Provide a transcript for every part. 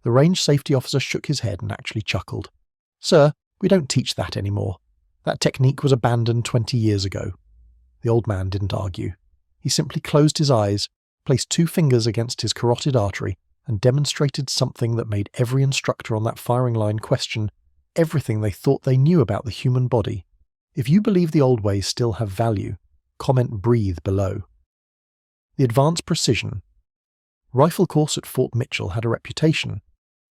The range safety officer shook his head and actually chuckled. "Sir, we don't teach that anymore. That technique was abandoned 20 years ago." The old man didn't argue. He simply closed his eyes, placed 2 fingers against his carotid artery, and demonstrated something that made every instructor on that firing line question everything they thought they knew about the human body. If you believe the old ways still have value, comment "breathe" below. The advanced precision. Rifle course at Fort Mitchell had a reputation.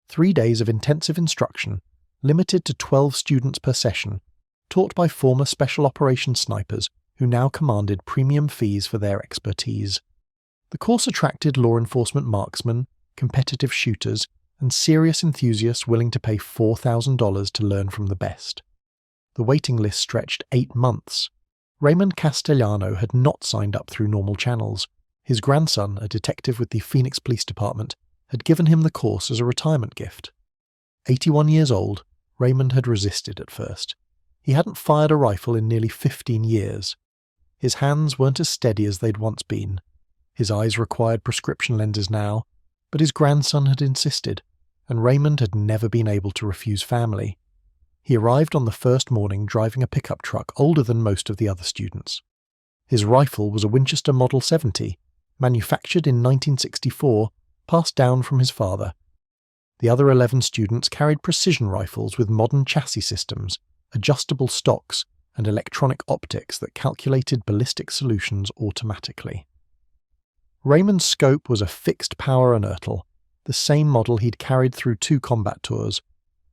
3 days of intensive instruction, limited to 12 students per session, taught by former special operations snipers who now commanded premium fees for their expertise. The course attracted law enforcement marksmen, competitive shooters, and serious enthusiasts willing to pay $4,000 to learn from the best. The waiting list stretched 8 months. Raymond Castellano had not signed up through normal channels. His grandson, a detective with the Phoenix Police Department, had given him the course as a retirement gift. 81 years old, Raymond had resisted at first. He hadn't fired a rifle in nearly 15 years. His hands weren't as steady as they'd once been. His eyes required prescription lenses now, but his grandson had insisted, and Raymond had never been able to refuse family. He arrived on the first morning driving a pickup truck older than most of the other students. His rifle was a Winchester Model 70, manufactured in 1964, passed down from his father. The other 11 students carried precision rifles with modern chassis systems, adjustable stocks, and electronic optics that calculated ballistic solutions automatically. Raymond's scope was a fixed power inertal, the same model he'd carried through 2 combat tours.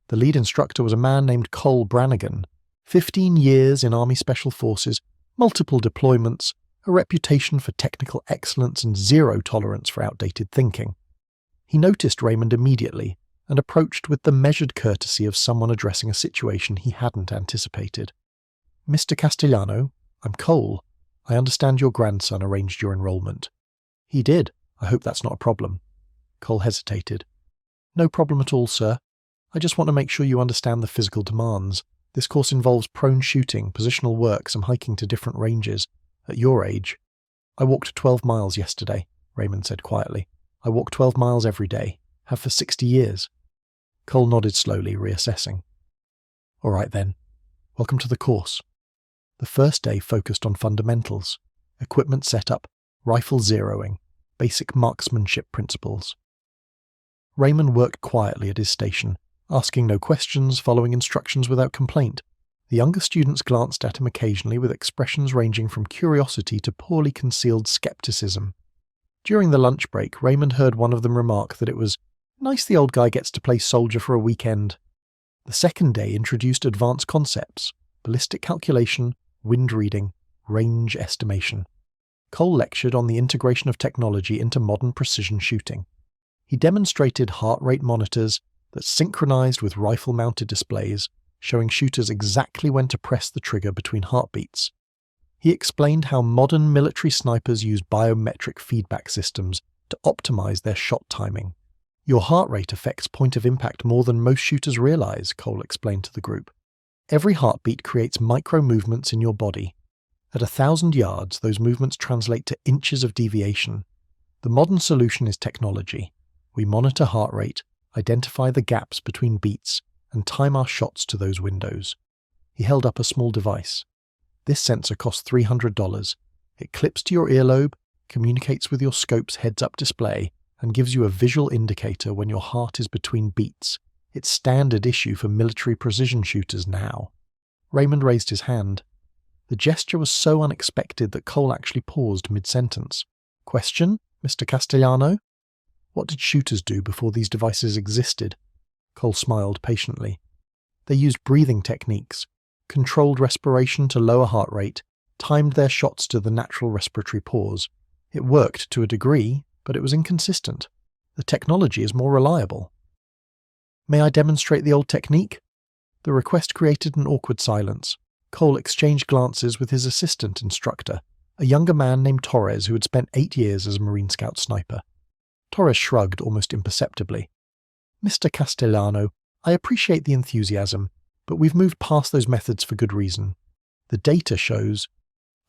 The lead instructor was a man named Cole Brannigan, 15 years in Army Special Forces, multiple deployments, a reputation for technical excellence and zero tolerance for outdated thinking. He noticed Raymond immediately and approached with the measured courtesy of someone addressing a situation he hadn't anticipated. "Mr. Castellano, I'm Cole. I understand your grandson arranged your enrollment." "He did. I hope that's not a problem." Cole hesitated. "No problem at all, sir. I just want to make sure you understand the physical demands. This course involves prone shooting, positional work, some hiking to different ranges. At your age..." "I walked 12 miles yesterday," Raymond said quietly. "I walk 12 miles every day. Have for 60 years. Cole nodded slowly, reassessing. "All right then. Welcome to the course." The first day focused on fundamentals, equipment setup, rifle zeroing, basic marksmanship principles. Raymond worked quietly at his station, asking no questions, following instructions without complaint. The younger students glanced at him occasionally with expressions ranging from curiosity to poorly concealed skepticism. During the lunch break, Raymond heard one of them remark that it was nice the old guy gets to play soldier for a weekend. The second day introduced advanced concepts, ballistic calculation, wind reading, range estimation. Cole lectured on the integration of technology into modern precision shooting. He demonstrated heart rate monitors that synchronized with rifle-mounted displays, showing shooters exactly when to press the trigger between heartbeats. He explained how modern military snipers use biometric feedback systems to optimize their shot timing. "Your heart rate affects point of impact more than most shooters realize," Cole explained to the group. "Every heartbeat creates micro-movements in your body. At 1,000 yards, those movements translate to inches of deviation. The modern solution is technology. We monitor heart rate, identify the gaps between beats, and time our shots to those windows." He held up a small device. "This sensor costs $300. It clips to your earlobe, communicates with your scope's heads-up display, and gives you a visual indicator when your heart is between beats. It's standard issue for military precision shooters now." Raymond raised his hand. The gesture was so unexpected that Cole actually paused mid-sentence. "Question, Mr. Castellano?" "What did shooters do before these devices existed?" Cole smiled patiently. "They used breathing techniques, controlled respiration to lower heart rate, timed their shots to the natural respiratory pause. It worked to a degree, but it was inconsistent. The technology is more reliable." "May I demonstrate the old technique?" The request created an awkward silence. Cole exchanged glances with his assistant instructor, a younger man named Torres who had spent 8 years as a Marine Scout sniper. Torres shrugged almost imperceptibly. "Mr. Castellano, I appreciate the enthusiasm, but we've moved past those methods for good reason. The data shows—"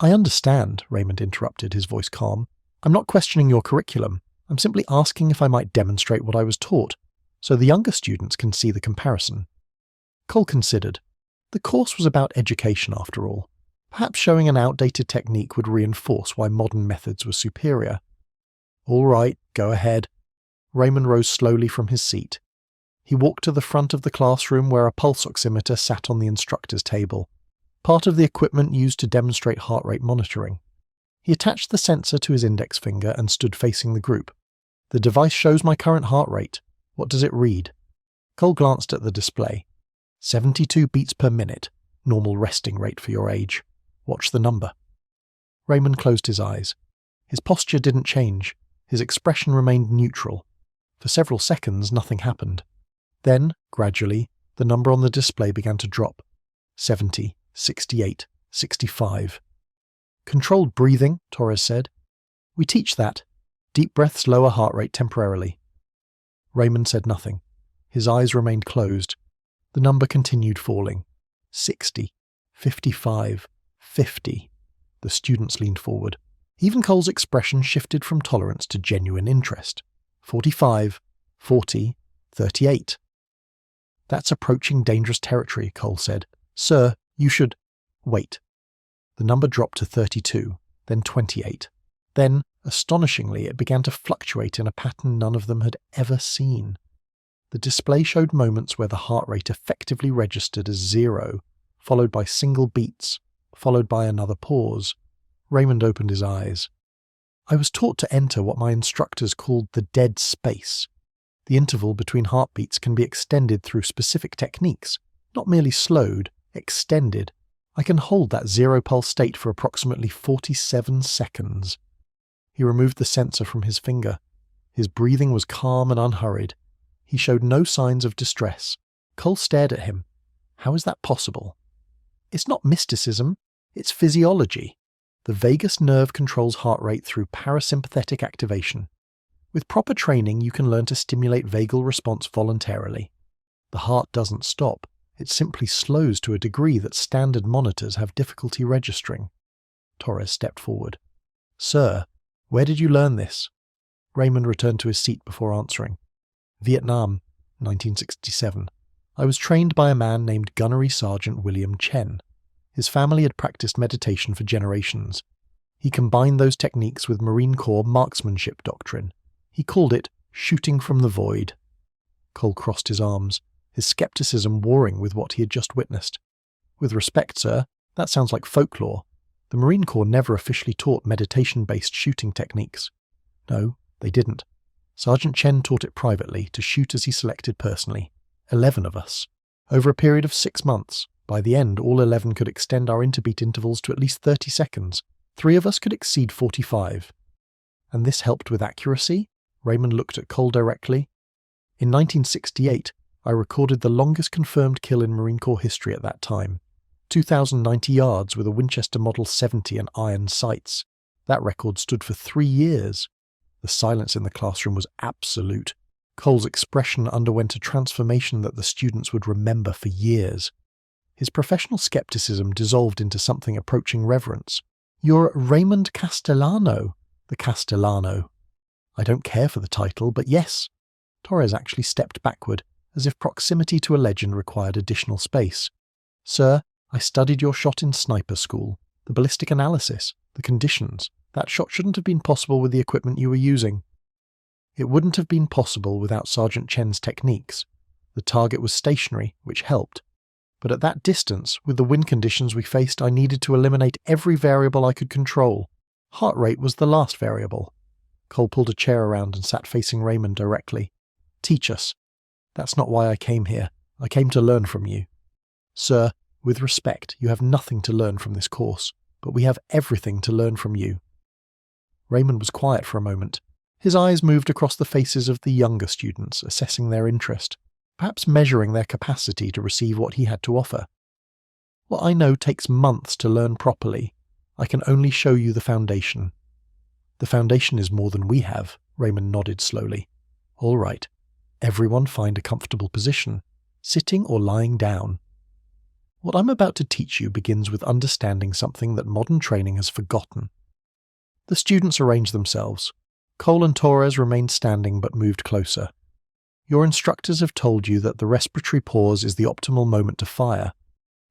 "I understand," Raymond interrupted, his voice calm. "I'm not questioning your curriculum. I'm simply asking if I might demonstrate what I was taught. so the younger students can see the comparison. Cole considered. The course was about education after all. Perhaps showing an outdated technique would reinforce why modern methods were superior. All right, go ahead. Raymond rose slowly from his seat. He walked to the front of the classroom where a pulse oximeter sat on the instructor's table, part of the equipment used to demonstrate heart rate monitoring. He attached the sensor to his index finger and stood facing the group. The device shows my current heart rate. What does it read? Cole glanced at the display. 72 beats per minute, normal resting rate for your age. Watch the number. Raymond closed his eyes. His posture didn't change. His expression remained neutral. For several seconds, nothing happened. Then, gradually, the number on the display began to drop. 70, 68, 65. Controlled breathing, Torres said. We teach that. Deep breaths lower heart rate temporarily. Raymond said nothing. His eyes remained closed. The number continued falling. 60, 55, 50. The students leaned forward. Even Cole's expression shifted from tolerance to genuine interest. 45, 40, 38. That's approaching dangerous territory, Cole said. Sir, you should... Wait. The number dropped to 32, then 28. Then, astonishingly, it began to fluctuate in a pattern none of them had ever seen. The display showed moments where the heart rate effectively registered as 0, followed by single beats, followed by another pause. Raymond opened his eyes. I was taught to enter what my instructors called the dead space. The interval between heartbeats can be extended through specific techniques, not merely slowed, extended. I can hold that zero-pulse state for approximately 47 seconds. He removed the sensor from his finger. His breathing was calm and unhurried. He showed no signs of distress. Cole stared at him. How is that possible? It's not mysticism, it's physiology. The vagus nerve controls heart rate through parasympathetic activation. With proper training, you can learn to stimulate vagal response voluntarily. The heart doesn't stop. It simply slows to a degree that standard monitors have difficulty registering. Torres stepped forward. Sir, where did you learn this? Raymond returned to his seat before answering. Vietnam, 1967. I was trained by a man named Gunnery Sergeant William Chen. His family had practiced meditation for generations. He combined those techniques with Marine Corps marksmanship doctrine. He called it shooting from the void. Cole crossed his arms, his skepticism warring with what he had just witnessed. With respect, sir, that sounds like folklore. The Marine Corps never officially taught meditation-based shooting techniques. No, they didn't. Sergeant Chen taught it privately to shoot as he selected personally. 11 of us. Over a period of 6 months. By the end, all 11 could extend our interbeat intervals to at least 30 seconds. 3 of us could exceed 45. And this helped with accuracy? Raymond looked at Cole directly. In 1968, I recorded the longest confirmed kill in Marine Corps history at that time. 2,090 yards with a Winchester Model 70 and iron sights. That record stood for 3 years. The silence in the classroom was absolute. Cole's expression underwent a transformation that the students would remember for years. His professional skepticism dissolved into something approaching reverence. You're Raymond Castellano. The Castellano. I don't care for the title, but yes. Torres actually stepped backward, as if proximity to a legend required additional space. Sir, I studied your shot in sniper school. The ballistic analysis, the conditions. That shot shouldn't have been possible with the equipment you were using. It wouldn't have been possible without Sergeant Chen's techniques. The target was stationary, which helped. But at that distance, with the wind conditions we faced, I needed to eliminate every variable I could control. Heart rate was the last variable. Cole pulled a chair around and sat facing Raymond directly. Teach us. That's not why I came here. I came to learn from you. Sir, with respect, you have nothing to learn from this course, but we have everything to learn from you. Raymond was quiet for a moment. His eyes moved across the faces of the younger students, assessing their interest, perhaps measuring their capacity to receive what he had to offer. What I know takes months to learn properly. I can only show you the foundation. The foundation is more than we have, Raymond nodded slowly. All right. Everyone find a comfortable position, sitting or lying down. What I'm about to teach you begins with understanding something that modern training has forgotten. The students arranged themselves. Cole and Torres remained standing but moved closer. Your instructors have told you that the respiratory pause is the optimal moment to fire,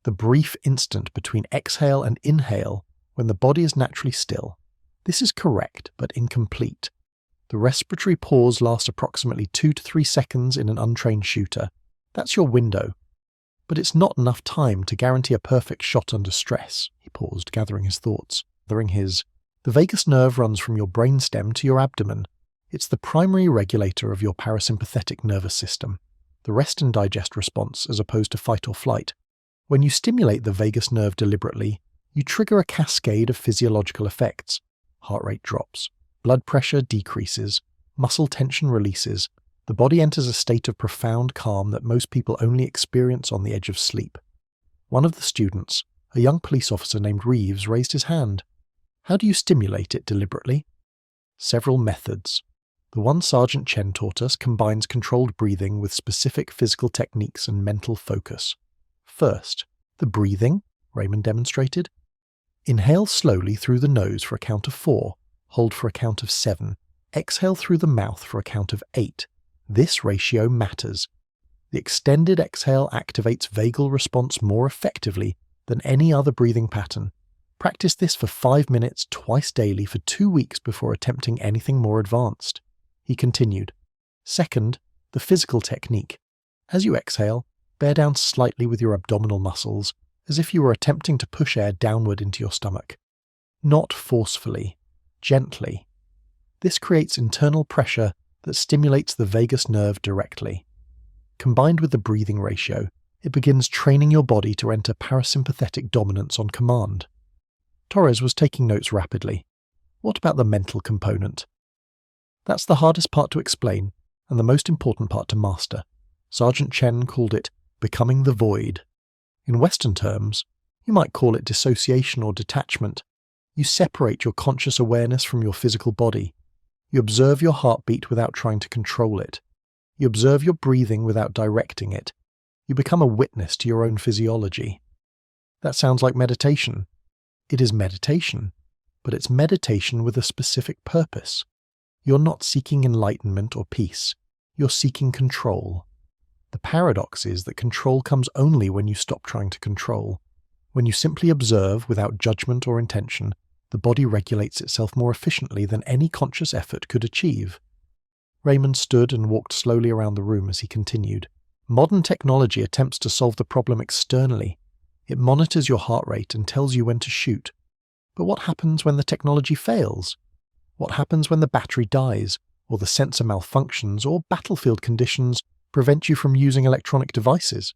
the brief instant between exhale and inhale when the body is naturally still. This is correct, but incomplete. The respiratory pause lasts approximately 2 to 3 seconds in an untrained shooter. That's your window. But it's not enough time to guarantee a perfect shot under stress. He paused, gathering his thoughts. The vagus nerve runs from your brainstem to your abdomen. It's the primary regulator of your parasympathetic nervous system, the rest and digest response as opposed to fight or flight. When you stimulate the vagus nerve deliberately, you trigger a cascade of physiological effects. Heart rate drops, blood pressure decreases, muscle tension releases. The body enters a state of profound calm that most people only experience on the edge of sleep. One of the students, a young police officer named Reeves, raised his hand. How do you stimulate it deliberately? Several methods. The one Sergeant Chen taught us combines controlled breathing with specific physical techniques and mental focus. First, the breathing, Raymond demonstrated. Inhale slowly through the nose for a count of 4, hold for a count of 7, exhale through the mouth for a count of 8. This ratio matters. The extended exhale activates vagal response more effectively than any other breathing pattern. Practice this for 5 minutes twice daily for 2 weeks before attempting anything more advanced. He continued. Second, the physical technique. As you exhale, bear down slightly with your abdominal muscles, as if you were attempting to push air downward into your stomach. Not forcefully, gently. This creates internal pressure that stimulates the vagus nerve directly. Combined with the breathing ratio, it begins training your body to enter parasympathetic dominance on command. Torres was taking notes rapidly. What about the mental component? That's the hardest part to explain, and the most important part to master. Sergeant Chen called it becoming the void. In Western terms, you might call it dissociation or detachment. You separate your conscious awareness from your physical body. You observe your heartbeat without trying to control it. You observe your breathing without directing it. You become a witness to your own physiology. That sounds like meditation. It is meditation, but it's meditation with a specific purpose. You're not seeking enlightenment or peace. You're seeking control. The paradox is that control comes only when you stop trying to control. When you simply observe without judgment or intention, the body regulates itself more efficiently than any conscious effort could achieve. Raymond stood and walked slowly around the room as he continued. Modern technology attempts to solve the problem externally. It monitors your heart rate and tells you when to shoot. But what happens when the technology fails? What happens when the battery dies, or the sensor malfunctions, or battlefield conditions prevent you from using electronic devices?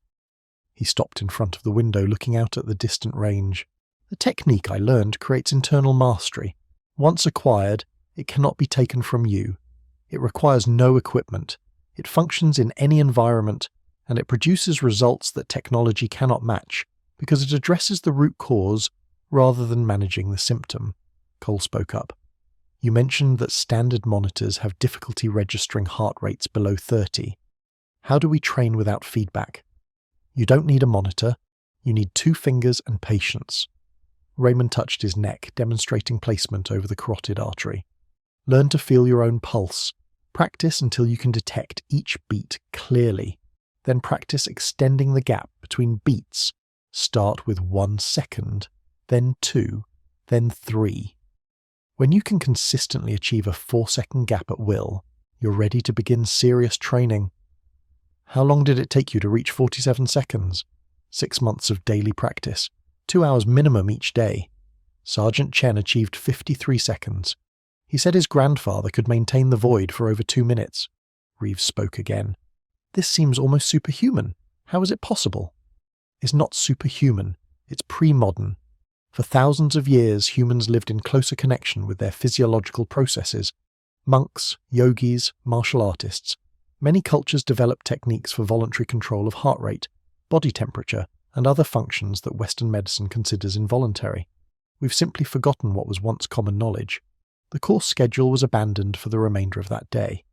He stopped in front of the window, looking out at the distant range. The technique I learned creates internal mastery. Once acquired, it cannot be taken from you. It requires no equipment. It functions in any environment, and it produces results that technology cannot match, because it addresses the root cause rather than managing the symptom. Cole spoke up. You mentioned that standard monitors have difficulty registering heart rates below 30. How do we train without feedback? You don't need a monitor. You need 2 fingers and patience. Raymond touched his neck, demonstrating placement over the carotid artery. Learn to feel your own pulse. Practice until you can detect each beat clearly. Then practice extending the gap between beats. Start with 1 second, then 2, then 3. When you can consistently achieve a 4-second gap at will, you're ready to begin serious training. How long did it take you to reach 47 seconds? 6 months of daily practice, 2 hours minimum each day. Sergeant Chen achieved 53 seconds. He said his grandfather could maintain the void for over 2 minutes. Reeves spoke again. This seems almost superhuman. How is it possible? It's not superhuman. It's pre-modern. For thousands of years, humans lived in closer connection with their physiological processes. Monks, yogis, martial artists. Many cultures developed techniques for voluntary control of heart rate, body temperature, and other functions that Western medicine considers involuntary. We've simply forgotten what was once common knowledge. The course schedule was abandoned for the remainder of that day.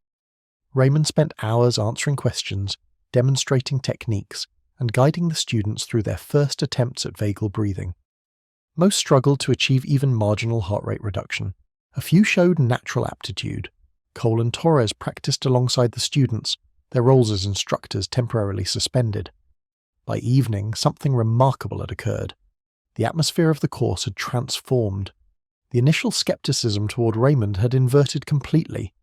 Raymond spent hours answering questions, demonstrating techniques, and guiding the students through their first attempts at vagal breathing. Most struggled to achieve even marginal heart rate reduction. A few showed natural aptitude. Cole and Torres practiced alongside the students, their roles as instructors temporarily suspended. By evening, something remarkable had occurred. The atmosphere of the course had transformed. The initial skepticism toward Raymond had inverted completely.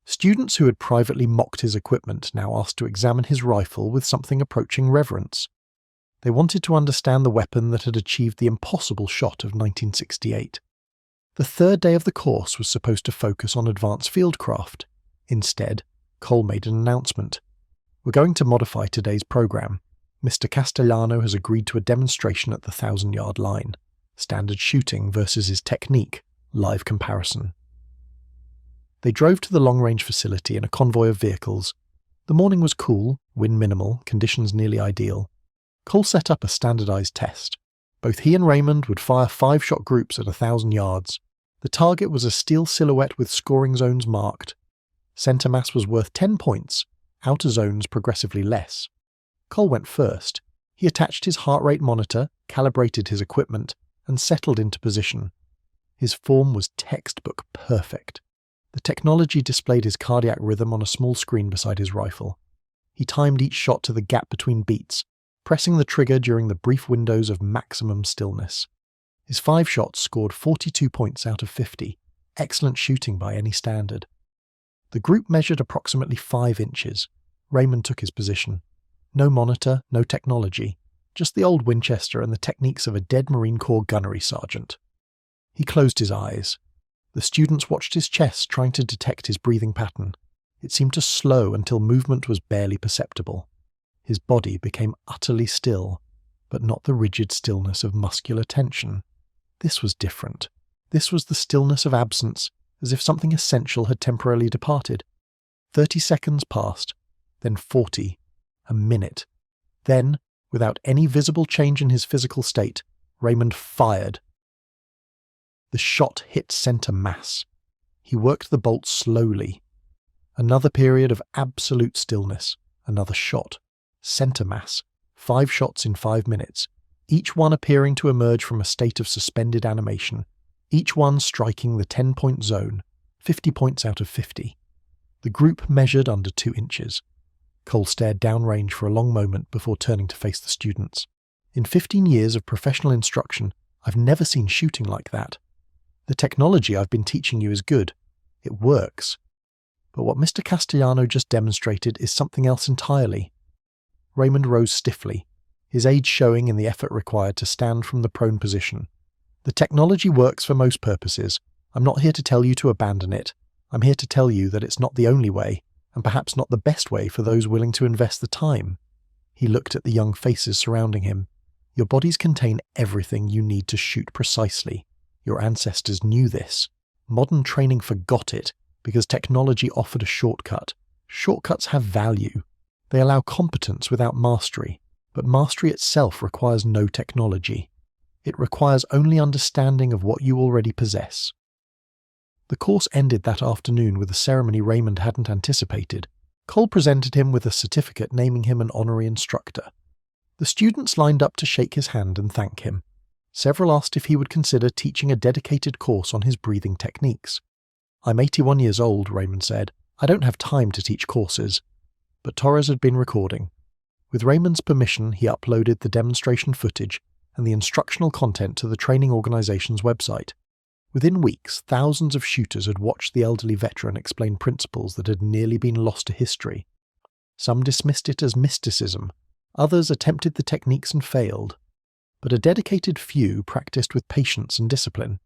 Students who had privately mocked his equipment now asked to examine his rifle with something approaching reverence. They wanted to understand the weapon that had achieved the impossible shot of 1968. The third day of the course was supposed to focus on advanced fieldcraft. Instead, Cole made an announcement. "We're going to modify today's program. Mr. Castellano has agreed to a demonstration at the 1,000-yard line. Standard shooting versus his technique, live comparison." They drove to the long-range facility in a convoy of vehicles. The morning was cool, wind minimal, conditions nearly ideal. Cole set up a standardized test. Both he and Raymond would fire 5-shot groups at 1,000 yards. The target was a steel silhouette with scoring zones marked. Center mass was worth 10 points, outer zones progressively less. Cole went first. He attached his heart rate monitor, calibrated his equipment, and settled into position. His form was textbook perfect. The technology displayed his cardiac rhythm on a small screen beside his rifle. He timed each shot to the gap between beats, pressing the trigger during the brief windows of maximum stillness. His 5 shots scored 42 points out of 50, excellent shooting by any standard. The group measured approximately 5 inches. Raymond took his position. No monitor, no technology, just the old Winchester and the techniques of a dead Marine Corps gunnery sergeant. He closed his eyes. The students watched his chest, trying to detect his breathing pattern. It seemed to slow until movement was barely perceptible. His body became utterly still, but not the rigid stillness of muscular tension. This was different. This was the stillness of absence, as if something essential had temporarily departed. 30 seconds passed, then 40, a minute. Then, without any visible change in his physical state, Raymond fired. The shot hit center mass. He worked the bolt slowly. Another period of absolute stillness. Another shot. Center mass. 5 shots in 5 minutes. Each one appearing to emerge from a state of suspended animation. Each one striking the 10-point zone. 50 points out of 50. The group measured under 2 inches. Cole stared downrange for a long moment before turning to face the students. In 15 years of professional instruction, I've never seen shooting like that. The technology I've been teaching you is good. It works. But what Mr. Castellano just demonstrated is something else entirely. Raymond rose stiffly, his age showing in the effort required to stand from the prone position. The technology works for most purposes. I'm not here to tell you to abandon it. I'm here to tell you that it's not the only way, and perhaps not the best way for those willing to invest the time. He looked at the young faces surrounding him. Your bodies contain everything you need to shoot precisely. Your ancestors knew this. Modern training forgot it because technology offered a shortcut. Shortcuts have value. They allow competence without mastery, but mastery itself requires no technology. It requires only understanding of what you already possess. The course ended that afternoon with a ceremony Raymond hadn't anticipated. Cole presented him with a certificate naming him an honorary instructor. The students lined up to shake his hand and thank him. Several asked if he would consider teaching a dedicated course on his breathing techniques. "I'm 81 years old," Raymond said. "I don't have time to teach courses." But Torres had been recording. With Raymond's permission, he uploaded the demonstration footage and the instructional content to the training organization's website. Within weeks, thousands of shooters had watched the elderly veteran explain principles that had nearly been lost to history. Some dismissed it as mysticism. Others attempted the techniques and failed. But a dedicated few practiced with patience and discipline.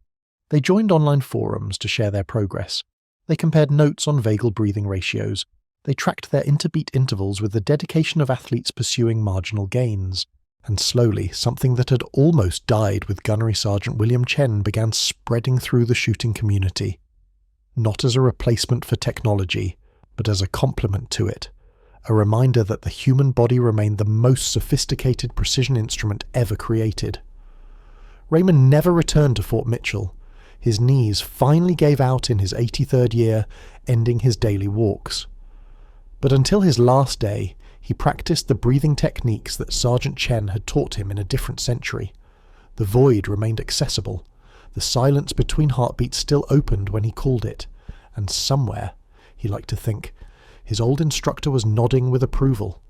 They joined online forums to share their progress. They compared notes on vagal breathing ratios. They tracked their interbeat intervals with the dedication of athletes pursuing marginal gains. And slowly, something that had almost died with Gunnery Sergeant William Chen began spreading through the shooting community. Not as a replacement for technology, but as a complement to it. A reminder that the human body remained the most sophisticated precision instrument ever created. Raymond never returned to Fort Mitchell. His knees finally gave out in his 83rd year, ending his daily walks. But until his last day, he practiced the breathing techniques that Sergeant Chen had taught him in a different century. The void remained accessible. The silence between heartbeats still opened when he called it. And somewhere, he liked to think, His old instructor was nodding with approval.